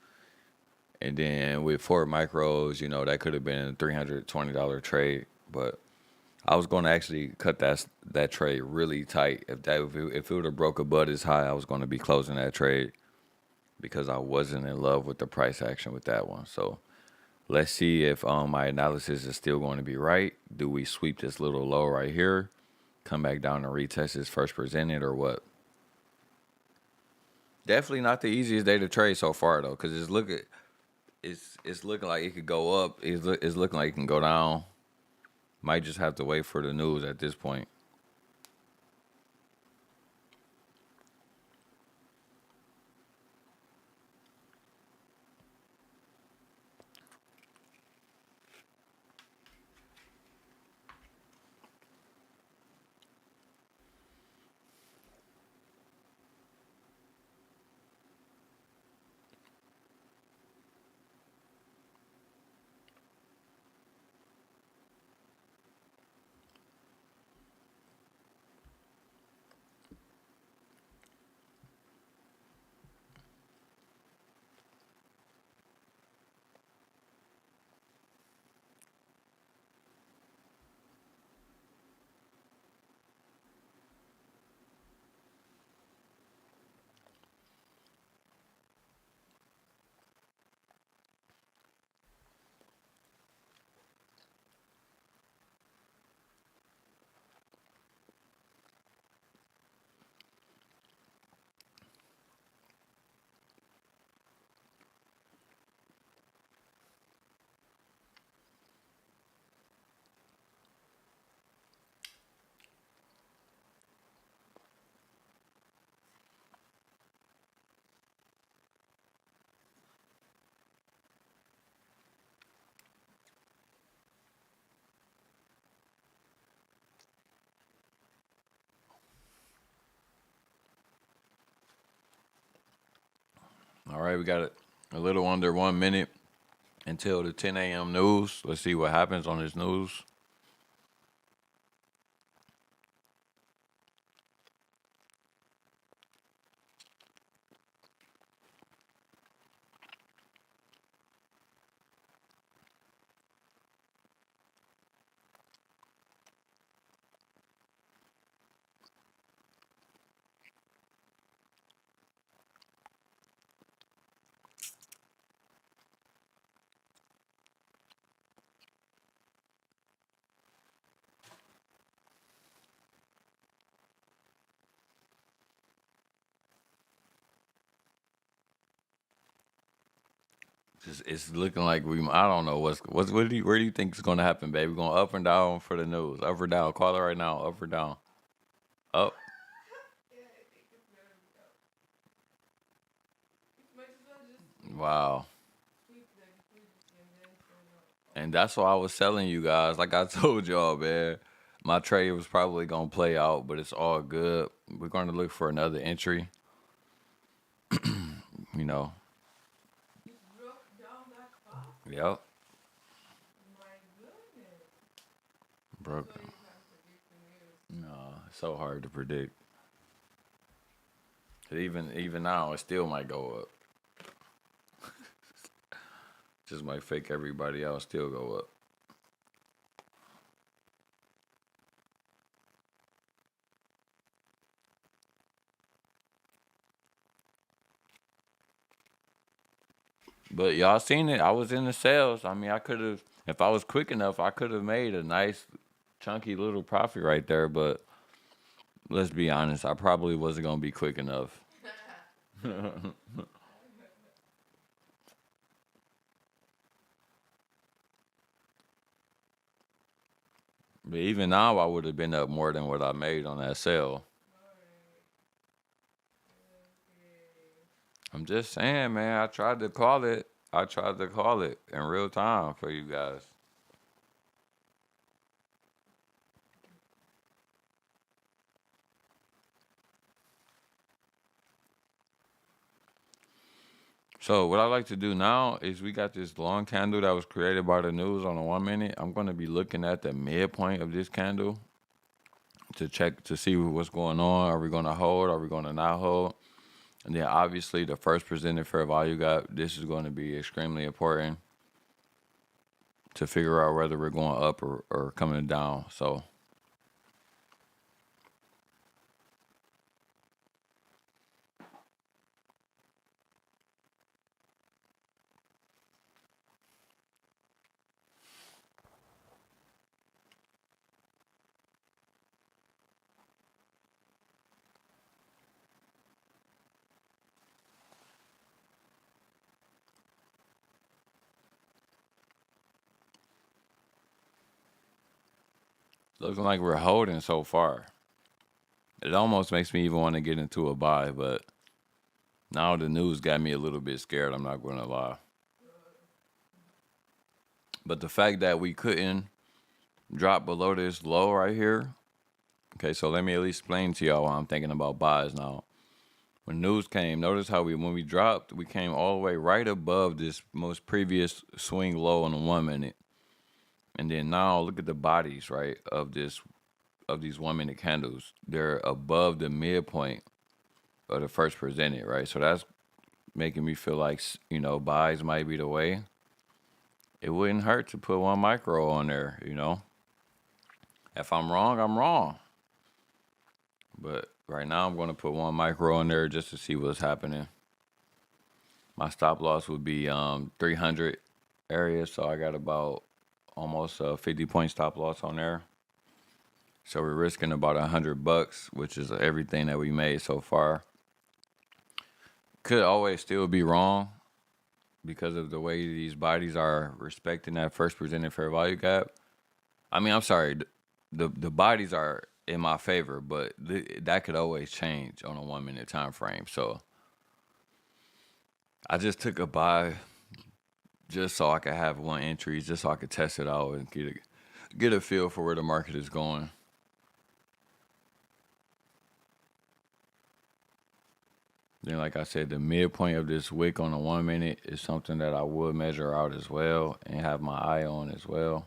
S1: And then with 4 micros, you know, that could have been a $320 trade. But I was going to actually cut that trade really tight. If it would have broke above this high, I was going to be closing that trade because I wasn't in love with the price action with that one. So let's see if my analysis is still going to be right. Do we sweep this little low right here, come back down and retest this first presented, or what? Definitely not the easiest day to trade so far though, because it's looking like it could go up. It's looking like it can go down. Might just have to wait for the news at this point. All right, we got it a little under 1 minute until the 10 a.m. news. Let's see what happens on this news. It's looking like I don't know where do you think is gonna happen, baby? Going up and down for the news, up or down? Call it right now, up or down? Up.
S2: Yeah, I think it's gonna be up. You might as well just
S1: Wow.
S2: keep the liquidity and then turn up.
S1: And that's what I was telling you guys. Like I told y'all, man, my trade was probably gonna play out, but it's all good. We're gonna look for another entry. You know.
S2: It broke down that fast?
S1: Yep.
S2: My goodness.
S1: Broke.
S2: So you can't predict the news.
S1: No, it's so hard to predict. Even now, it still might go up. Just might fake everybody else, still go up. But y'all seen it. I was in the sales. I mean, I could have, if I was quick enough, I could have made a nice, chunky little profit right there. But let's be honest, I probably wasn't gonna be quick enough. But even now, I would have been up more than what I made on that sale.
S2: Alright. Okay.
S1: I'm just saying, man. I tried to call it. I tried to call it in real time for you guys. So what I like to do now is we got this long candle that was created by the news on the 1 minute. I'm gonna be looking at the midpoint of this candle to check to see what's going on. Are we gonna hold? Are we gonna not hold? And then obviously the first presented fair value gap. This is going to be extremely important to figure out whether we're going up or coming down. So Looking like we're holding so far. It almost makes me even want to get into a buy, but now the news got me a little bit scared, I'm not going to lie. But the fact that we couldn't drop below this low right here, okay, so let me at least explain to y'all why I'm thinking about buys now. When news came, notice how when we dropped, we came all the way right above this most previous swing low on the 1 minute. And then now look at the bodies, right, of these 1 minute candles. They're above the midpoint of the first presented, right? So that's making me feel like, buys might be the way. It wouldn't hurt to put 1 micro on there, If I'm wrong, I'm wrong. But right now I'm going to put 1 micro on there just to see what's happening. My stop loss would be 300 area, so I got about almost a 50-point stop loss on there. So we're risking about $100, which is everything that we made so far. Could always still be wrong because of the way these bodies are respecting that first presented fair value gap. I mean, I'm sorry, the bodies are in my favor, but that could always change on a 1 minute time frame. So I just took a buy just so I could have 1 entry, just so I could test it out and get a feel for where the market is going. Then, like I said, the midpoint of this wick on the 1 minute is something that I would measure out as well and have my eye on as well.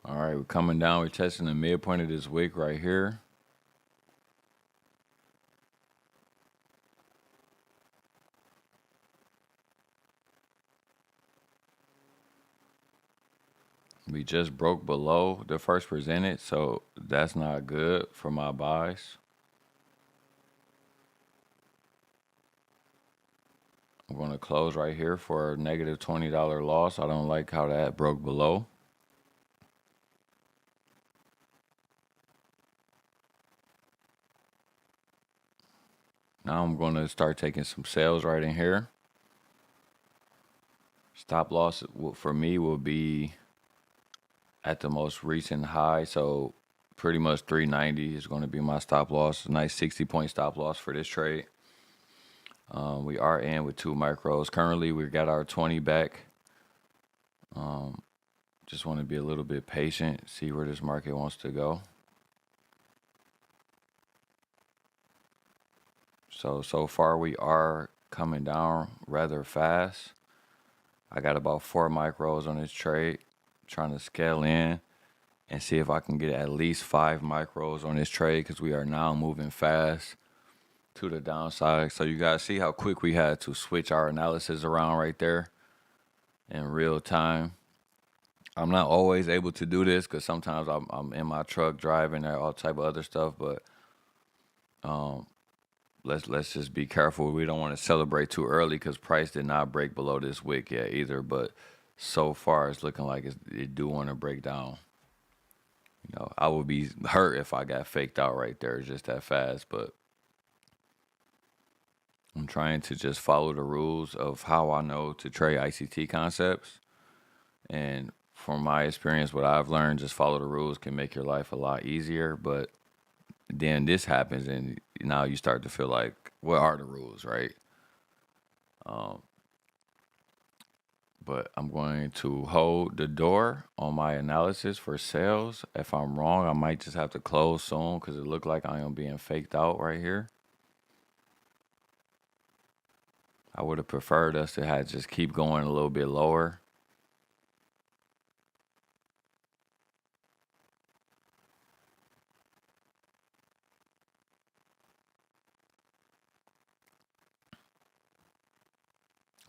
S1: All right, we're coming down. We're testing the midpoint of this wick right here. We just broke below the first presented, so that's not good for my buys. I'm going to close right here for a negative $20 loss. I don't like how that broke below. Now I'm going to start taking some sales right in here. Stop loss for me will be at the most recent high, so pretty much 390 is going to be my stop loss. A nice 60-point stop loss for this trade. We are in with 2 micros. Currently, we got our 20 back. Just want to be a little bit patient, see where this market wants to go. So far we are coming down rather fast. I got about 4 micros on this trade, trying to scale in and see if I can get at least 5 micros on this trade because we are now moving fast to the downside. So you guys see how quick we had to switch our analysis around right there in real time. I'm not always able to do this because sometimes I'm in my truck driving or all type of other stuff, but let's just be careful. We don't want to celebrate too early because price did not break below this wick yet either, but so far it's looking like it do want to break down. I would be hurt if I got faked out right there just that fast, but I'm trying to just follow the rules of how I know to trade ICT concepts. And from my experience, what I've learned, just follow the rules can make your life a lot easier. But then this happens and now you start to feel like, what are the rules, right? But I'm going to hold the door on my analysis for sales. If I'm wrong, I might just have to close soon because it looked like I am being faked out right here. I would have preferred us to have just keep going a little bit lower.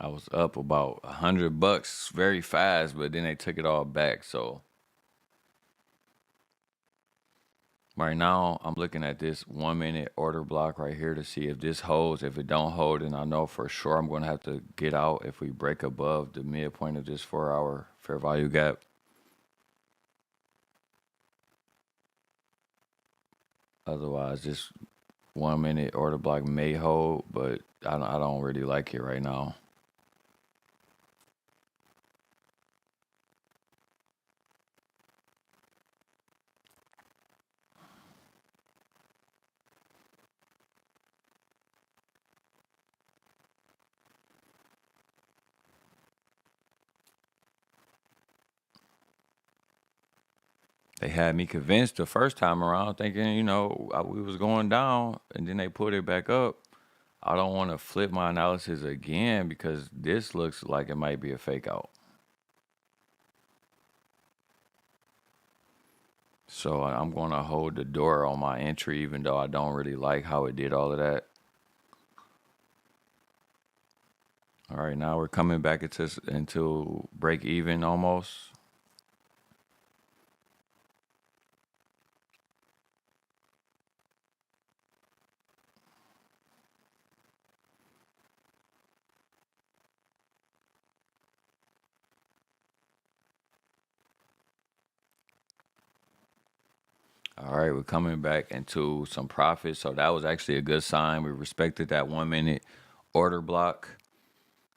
S1: I was up about $100 very fast, but then they took it all back. So right now I'm looking at this 1 minute order block right here to see if this holds. If it don't hold, then I know for sure I'm going to have to get out if we break above the midpoint of this 4-hour fair value gap. Otherwise, this 1 minute order block may hold, but I don't really like it right now. They had me convinced the first time around, thinking, we was going down, and then they put it back up. I don't want to flip my analysis again because this looks like it might be a fake out. So I'm going to hold the door on my entry, even though I don't really like how it did all of that. All right, now we're coming back into break even almost. All right, we're coming back into some profit. So that was actually a good sign. We respected that 1 minute order block.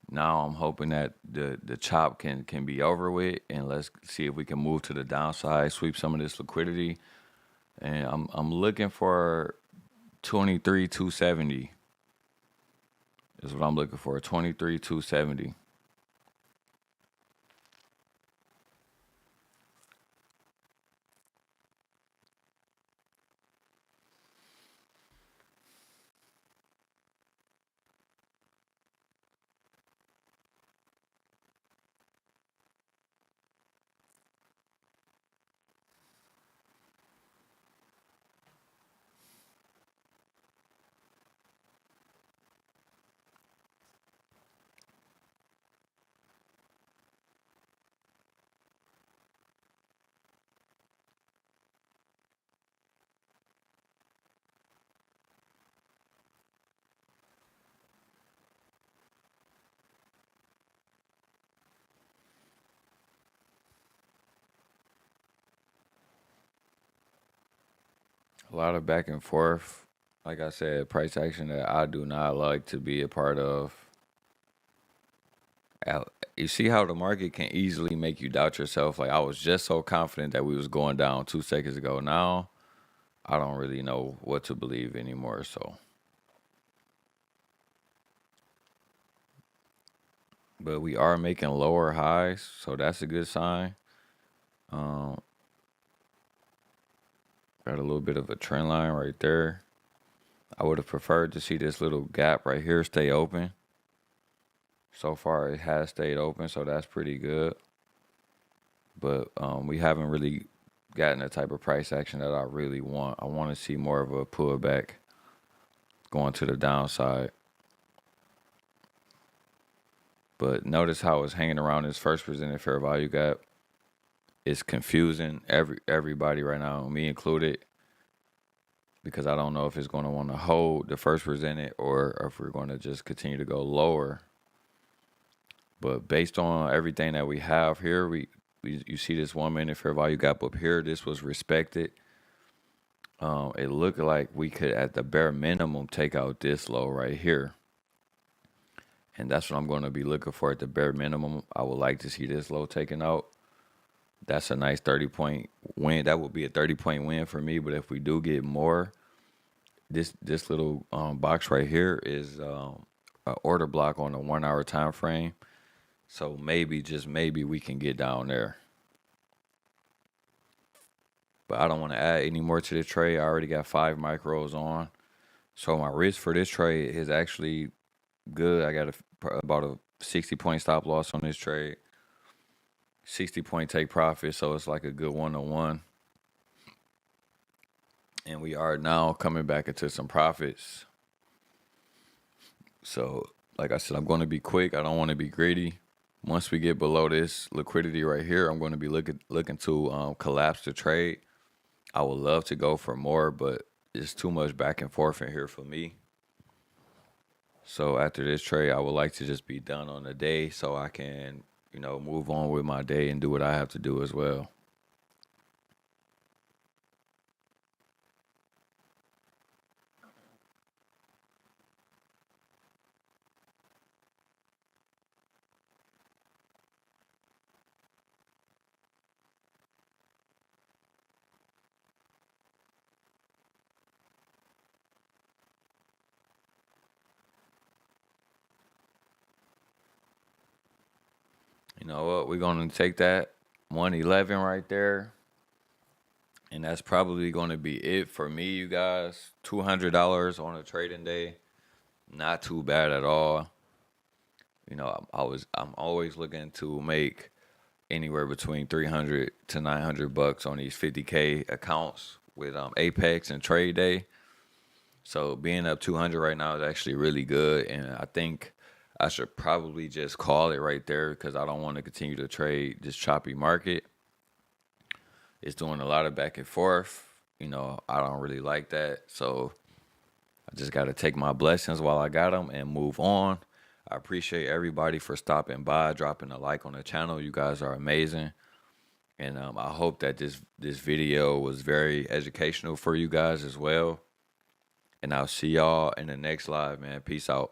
S1: Now I'm hoping that the chop can be over with, and let's see if we can move to the downside, sweep some of this liquidity. And I'm looking for 23,270 is what I'm looking for. 23,270. A lot of back and forth. Like I said, price action that I do not like to be a part of. You see how the market can easily make you doubt yourself. Like I was just so confident that we was going down 2 seconds ago. Now I don't really know what to believe anymore. So, but we are making lower highs, so that's a good sign. Um, got a little bit of a trend line right there. I would have preferred to see this little gap right here stay open. So far, it has stayed open, so that's pretty good. But we haven't really gotten the type of price action that I really want. I want to see more of a pullback going to the downside. But notice how it's hanging around this first presented fair value gap. It's confusing everybody right now, me included, because I don't know if it's going to want to hold the first presented or if we're going to just continue to go lower. But based on everything that we have here, you see this 1 minute fair value gap up here. This was respected. It looked like we could, at the bare minimum, take out this low right here. And that's what I'm going to be looking for at the bare minimum. I would like to see this low taken out. That's a nice 30-point win. That would be a 30-point win for me. But if we do get more, this little box right here is an order block on a 1 hour time frame. So maybe, just maybe, we can get down there. But I don't want to add any more to the trade. I already got 5 micros on. So my risk for this trade is actually good. I got about a 60-point stop loss on this trade. 60-point take profit. So it's like a good 1-on-1. And we are now coming back into some profits. So like I said, I'm going to be quick. I don't want to be greedy. Once we get below this liquidity right here, I'm going to be looking to collapse the trade. I would love to go for more, but it's too much back and forth in here for me. So after this trade, I would like to just be done on the day so I can, move on with my day and do what I have to do as well. You know what? We're going to take that 111 right there. And that's probably going to be it for me, you guys. $200 on a trading day. Not too bad at all. I'm always looking to make anywhere between 300 to 900 bucks on these 50K accounts with Apex and Trade Day. So being up 200 right now is actually really good, and I think I should probably just call it right there because I don't want to continue to trade this choppy market. It's doing a lot of back and forth. I don't really like that. So I just got to take my blessings while I got them and move on. I appreciate everybody for stopping by, dropping a like on the channel. You guys are amazing. And I hope that this video was very educational for you guys as well. And I'll see y'all in the next live, man. Peace out.